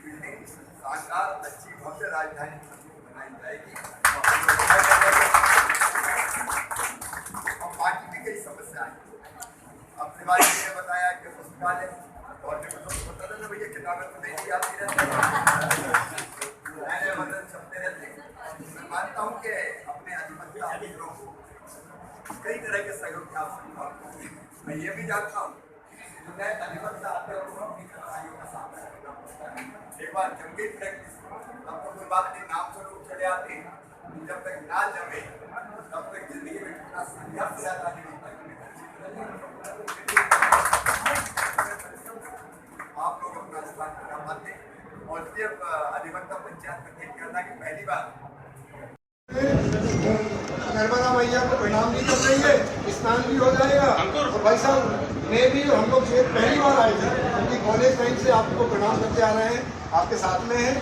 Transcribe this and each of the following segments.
Building साकार अच्छी भव्य राजधानी बनाई जाएगी। और बाकी भी कई समस्याएं अब तिवारी जी ने बताया कि पुस्तकालय और पता था ना भैया किताबें तो नहीं आती रहती, नए वर्जन छपते रहते। मैं मानता हूँ कि अपने अधिवक्ता मित्रों को कई तरह के सहयोग की आवश्यकता होती है। मैं ये भी जानता हूँ नए अधिवक्ता आते हैं और अपनी कठिनाइयों का सामना करना पड़ता है। एक बार जम गई प्रैक्टिस तब तो कोई बात नहीं, नाम से लोग चले आते हैं। जब तक ना जमे तब तक जिंदगी में कितना संघर्ष ज्यादा नहीं होता। आप लोग अपना स्थान बना पाते और जब अधिवक्ता पंचायत में तय करना कि पहली बार नर्मदा मैया को प्रणाम भी कर देंगे, स्नान भी हो जाएगा। और भाई साहब मैं भी हम लोग पहली बार आए थे क्योंकि कॉलेज टाइम से आपको प्रणाम करते आ रहे हैं, आपके साथ में हैं।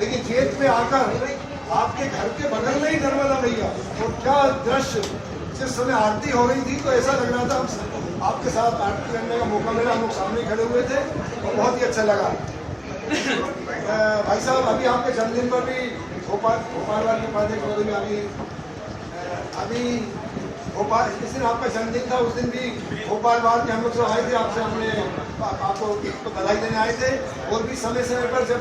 लेकिन जेठ में आकर आपके घर के बगल में ही नर्मदा मैया और क्या दृश्य, जिस समय आरती हो रही थी तो ऐसा लग रहा था आपके साथ आरती करने का मौका मिला। हम लोग सामने खड़े हुए थे और बहुत ही अच्छा लगा। भाई साहब अभी आपके जन्मदिन पर भी भोपाल वाले उपाध्यक्ष भी अभी भोपाल जिस दिन आपका जन्मदिन था उस दिन भी भोपाल वाल के हम लोग सब आए थे, आपसे हमने आपको बधाई देने आए थे। और भी समय समय पर जब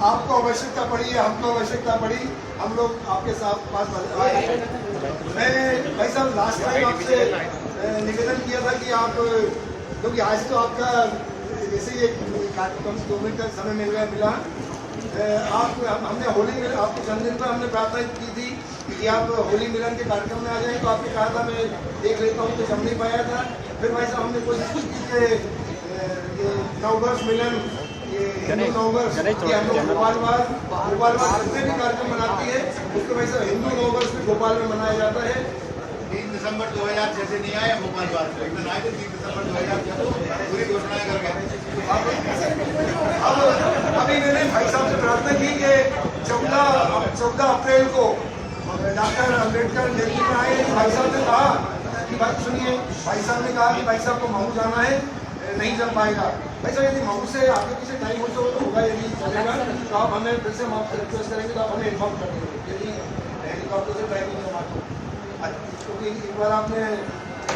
आपको आवश्यकता पड़ी है, हमको आवश्यकता पड़ी, हम लोग आपके साथ पास आए। मैं भाई साहब लास्ट टाइम आपसे निवेदन किया था कि आप, क्योंकि आज तो आपका जैसे ये कार्यक्रम 2 मिनट का समय मिला हमने होली मिलन आपके जन्मदिन पर हमने प्रार्थना की थी कि आप होली मिलन के कार्यक्रम में आ जाएं, तो आपने कहा था मैं देख लेता हूँ, तो जम नहीं पाया था। फिर भाई साहब हमने कोशिश की कि ये नववर्ष मिलन, ये हिंदू नववर्ष, ये हम लोग भोपाल जितने भी कार्यक्रम मनाती है उसको भाई साहब हिंदू नववर्ष भी भोपाल में मनाया जाता है। 3 दिसंबर 2006 से नहीं आए भोपाल बार से, लेकिन आए थे 3 दिसंबर 2006 को पूरी घोषणाएं कर गए। अब अभी मैंने भाई साहब से प्रार्थना की कि 14 अप्रैल को डॉक्टर अम्बेडकर दिल्ली में आए। भाई साहब ने कहा कि भाई सुनिए, भाई साहब ने कहा कि भाई साहब को महू जाना है, नहीं जम पाएगा। भाई साहब यदि महू से आगे पीछे टाइम हो तो होगा, यदि चलेगा तो आप हमें फिर से हम आपसे रिक्वेस्ट करेंगे तो आप हमें इन्फॉर्म कर देंगे यदि हेलीकॉप्टर से ड्राइविंग करवा। क्योंकि एक बार आपने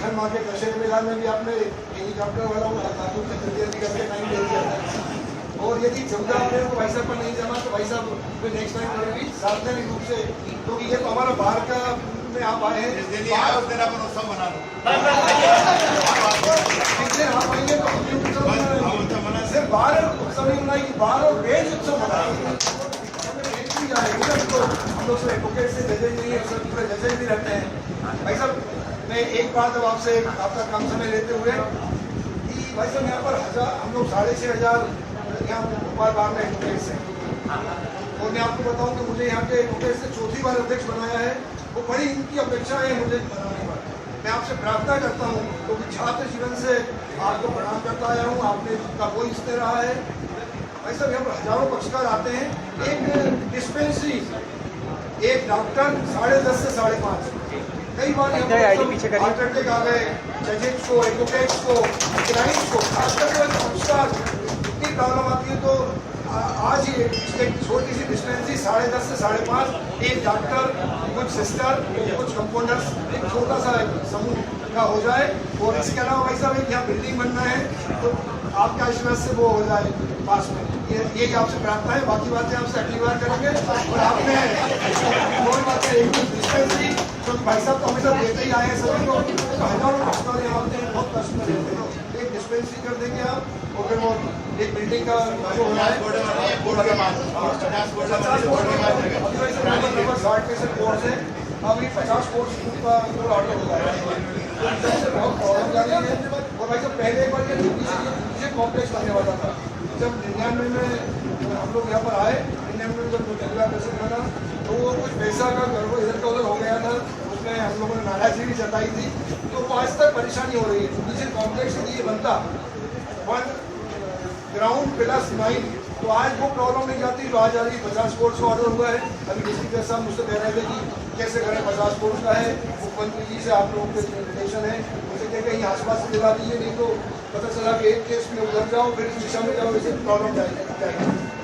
घर माँ के दशहरे मेला में भी आपने हेलीकॉप्टर वाला जल्दी करके टाइम दे दिया था। और यदि 14 अप्रैल को भाई साहब पर नहीं जमा तो भाई साहब फिर नेक्स्ट टाइम करेंगे सार्वजनिक रूप से, क्योंकि ये तो हमारा बाहर का में आप आए हैं, जिस दिन अपन उत्सव मना लो, जिस दिन आप आएंगे तो हम उत्सव मना, सिर्फ बाहर उत्सव नहीं मनाएगी, बाहर और वेज उत्सव मनाएंगे। हम लोग सब एडवोकेट से जजेज नहीं है, सब पूरे जजेज भी रहते हैं। भाई साहब मैं एक बार जब आपसे आपका कम समय लेते हुए कि भाई साहब यहाँ पर हम लोग 6,500 यहाँ भोपाल बार में एडवोकेट्स हैं। और मैं आपको बताऊँ कि मुझे यहाँ के एडवोकेट से 4थी बार अध्यक्ष बनाया है। वो बड़ी इनकी अपेक्षा है मुझे बनाने पर। मैं आपसे प्रार्थना करता हूँ क्योंकि छात्र जीवन से आपको प्रणाम करता आया हूँ, आपने का कोई इससे रहा है। भाई साहब यहाँ पर हजारों पक्षकार आते हैं, एक डिस्पेंसरी एक डॉक्टर 10:30 से 5:30। कई बार अल्टरनेटिव आ गए, जजेज को, एडवोकेट्स को, क्लाइंट्स को, खासकर पक्षकार इतनी प्रॉब्लम आती है। तो आज ही एक छोटी सी डिस्पेंसरी 10:30 से 5:30, एक डॉक्टर, कुछ सिस्टर, कुछ कंपाउंडर्स, एक छोटा सा समूह का हो जाए। और इसके अलावा भाई साहब एक यहाँ बिल्डिंग बनना है तो आपके आशीर्वाद से वो हो जाए पास में। यही आपसे प्रार्थना है, बाकी बातें आपसे अगली बार करेंगे। और आपने और बातें एक डिस्पेंसरी तो भाई साहब तो हमेशा देते ही आए हैं सभी को, तो हजारों पक्षकार यहाँ आते हैं, बहुत कष्ट में रहते हैं। एक डिस्पेंसरी कर देंगे आप और फिर वो एक बिल्डिंग का जो हो रहा है 50 कोर्स है, अभी 50 कोर्स का ऑर्डर होगा। बहुत प्रॉब्लम जा रही है। और भाई साहब पहले एक बार पीछे कॉम्प्लेक्स बनने वाला था, जब 99 में हम लोग यहाँ पर आए, 99 में जब जिला परिषद बना तो वो कुछ पैसा का गड़बड़ इधर का उधर हो गया था, उसमें हम लोगों ने नाराजगी भी जताई थी। तो वो आज तक परेशानी हो रही है। पीछे कॉम्प्लेक्स यदि ये बनता 1 ग्राउंड +9 तो आज वो प्रॉब्लम नहीं जाती जो आज आ रही। 50 कोर्स का ऑर्डर हुआ है। अभी डिस्ट्रिक्ट जज साहब मुझसे कह रहे थे कि कैसे करें, 50 कोर्स का है, मुख्यमंत्री जी से आप लोगों के निर्देशन है, मुझे कहीं आसपास से दिला दीजिए, नहीं तो पता चला कि एक केस में उधर जाओ फिर इस दिशा में जाओ, इसे प्रॉब्लम जाएगी।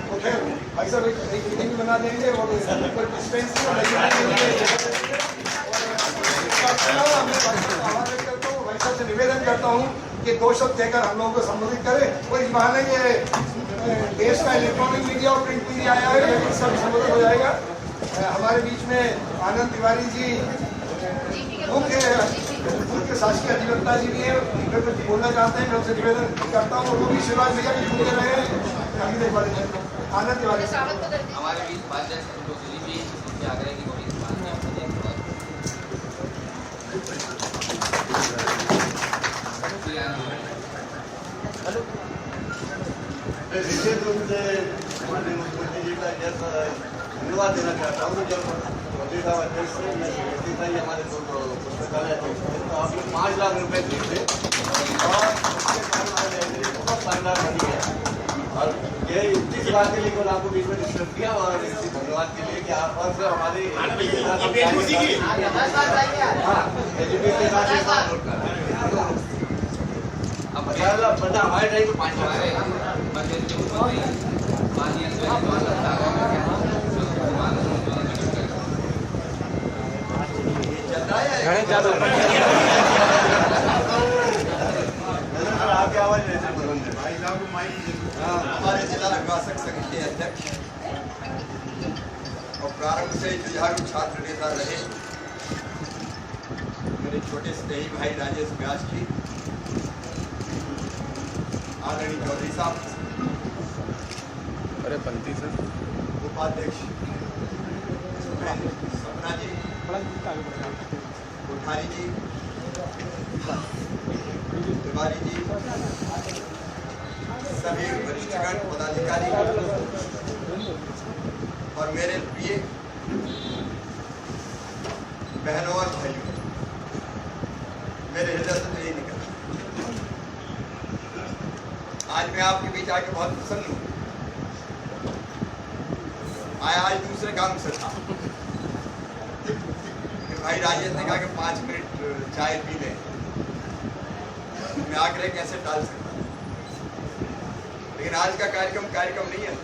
तो खैर भाई साहब एक मीटिंग भी बना देंगे और ऊपर डिस्टेंस भाई साहब से निवेदन करता हूँ कि 2 शब्द कहकर हम लोगों को संबोधित करें। और इस बहाने ये देश का इलेक्ट्रॉनिक मीडिया और प्रिंट मीडिया आया है, लेकिन सब संबोधित हो जाएगा। हमारे बीच में आनंद तिवारी जी मुख्य शासकीय अधिवक्ता जी भी है, कुछ बोलना चाहते हैं। मैं उनसे निवेदन करता हूँ। वो भी शिवराज भैया भी सुनते रहे हैं। आगे देख वाले आनंद तिवारी हमारे बीच बातचीत भी उनके आग्रह की बड़ी निश्चित रूप से हमारे मुख्यमंत्री जी का जैसा धन्यवाद देना चाहता हूँ। जब मोदी साहब अध्यक्ष थे, मैं सेक्रेटरी था, ये हमारे पुस्तकालय अध्यक्ष थे, तो आपने 5 लाख रुपए दिए थे और बहुत शानदार बनी है। और ये इस बात के लिए मैंने आपको बीच में डिस्कस किया और इसी धन्यवाद के लिए कि आप और से हमारे एजीपी के साथ बता हमारे टाइम में 5 आपकी आवाज हमारे जिला अभिभाषक संघ के अध्यक्ष और प्रारंभ से जुझारू छात्र नेता रहे मेरे छोटे स्नेही भाई राजेश व्यास जी, आदरणीय चौधरी साहब, अरे पंती सर, उपाध्यक्ष सपना जी, कोठारी जी, तिवारी जी, सभी वरिष्ठगण पदाधिकारी और मेरे प्रिय बहनों और भाइयों, मेरे हृदय से नहीं निकल। आज मैं आपके बीच आके बहुत प्रसन्न हूँ। आया आज दूसरे काम से था कि भाई राजेश ने कहा कि 5 मिनट चाय पी लें। मैं आग्रह कैसे टाल सकता, लेकिन आज का कार्यक्रम नहीं है।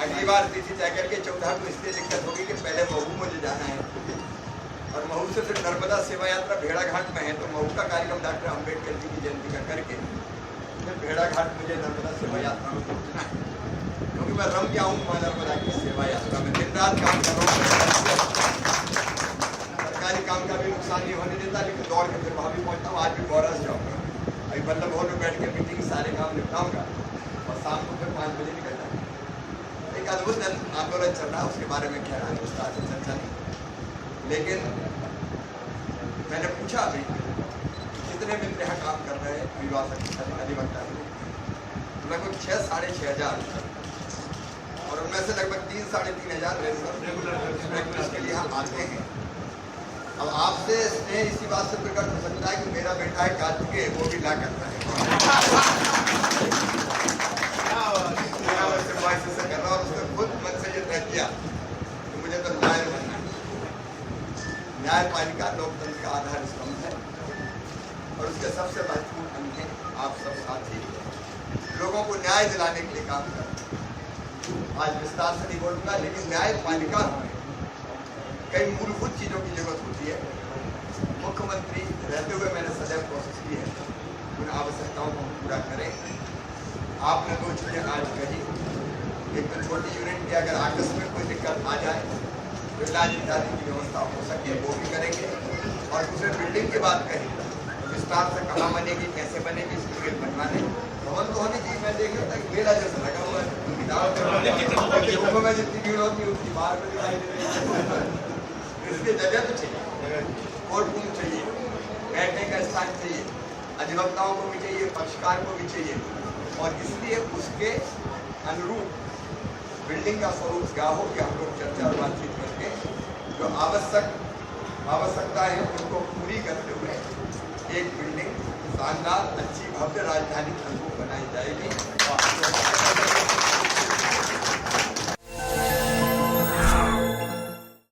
अगली बार तिथि तय करके 14 को इसलिए दिक्कत होगी कि पहले महू मुझे जाना है और महू से फिर नर्मदा सेवा यात्रा भेड़ा घाट में है, तो महू का कार्यक्रम डॉक्टर अम्बेडकर जी की जयंती का करके फिर भेड़ा घाट मुझे नर्मदा सेवा यात्रा में पहुँचना है, क्योंकि मैं रम गया हूँ माँ नर्मदा की सेवा यात्रा में। दिन रात काम कर रहा हूँ, सरकारी काम का भी नुकसान नहीं होने देता, लेकिन दौड़ के फिर वहाँ भी पहुँचता हूँ। आज भी गौरव से जाऊँगा, अभी बल्लभ भवन में बैठ के मीटिंग सारे काम निपटाऊंगा और शाम को फिर 5 बजे निकल जाऊँगा। एक अद्भुत आंदोलन चल रहा है, उसके बारे में क्या है विस्तार से चर्चा नहीं, लेकिन मैंने पूछा अभी कितने मिल यहाँ काम कर रहे हैं अभिभाषक अधिवक्ता, लगभग 6-6,500 और उनमें से लगभग 3-3,500 रेगुलर के लिए यहाँ आते हैं। अब आपसे स्नेह इसी बात से प्रकट हो सकता है कि मेरा बेटा है कार्तिकेय, वो भी ला करता है कर रहा, और उसने खुद मन से ये तय किया कि मुझे तो न्याय बनना है। न्यायपालिका लोकतंत्र का आधार स्तंभ है और उसके सबसे महत्वपूर्ण अंग है आप सब साथी लोगों को न्याय दिलाने के लिए काम कर। आज विस्तार से नहीं बोलूंगा, लेकिन न्यायपालिका कई मूलभूत चीजों की जरूरत होती है। मुख्यमंत्री रहते हुए मैंने सदैव कोशिश की है उन आवश्यकताओं को पूरा करें। आपने 2 चीजें आज कही, एक तो छोटी यूनिट की अगर आकस्मिक कोई दिक्कत आ जाए तो इलाज इत्यादि की व्यवस्था हो सके वो भी करेंगे, और दूसरे बिल्डिंग की बात कही विस्तार से कहाँ बनेगी, कैसे बनेगी, इसकी बनवाने भवन तो होनी चाहिए। मैं देख रहा था कि मेला जैसा लगा हुआ है, में जितनी भीड़ होती है उसकी बाहर में दिखाई दे रही है। इसलिए जगह तो चाहिए, कोर्ट रूम चाहिए, बैठने का स्थान चाहिए, अधिवक्ताओं को भी चाहिए, पक्षकार को भी चाहिए, और इसलिए उसके अनुरूप बिल्डिंग का स्वरूप क्या हो कि हम लोग चर्चा और बातचीत करके जो आवश्यकता है उनको पूरी करते हुए एक बिल्डिंग शानदार अच्छी भव्य राजधानी के अनुरूप बनाई जाएगी।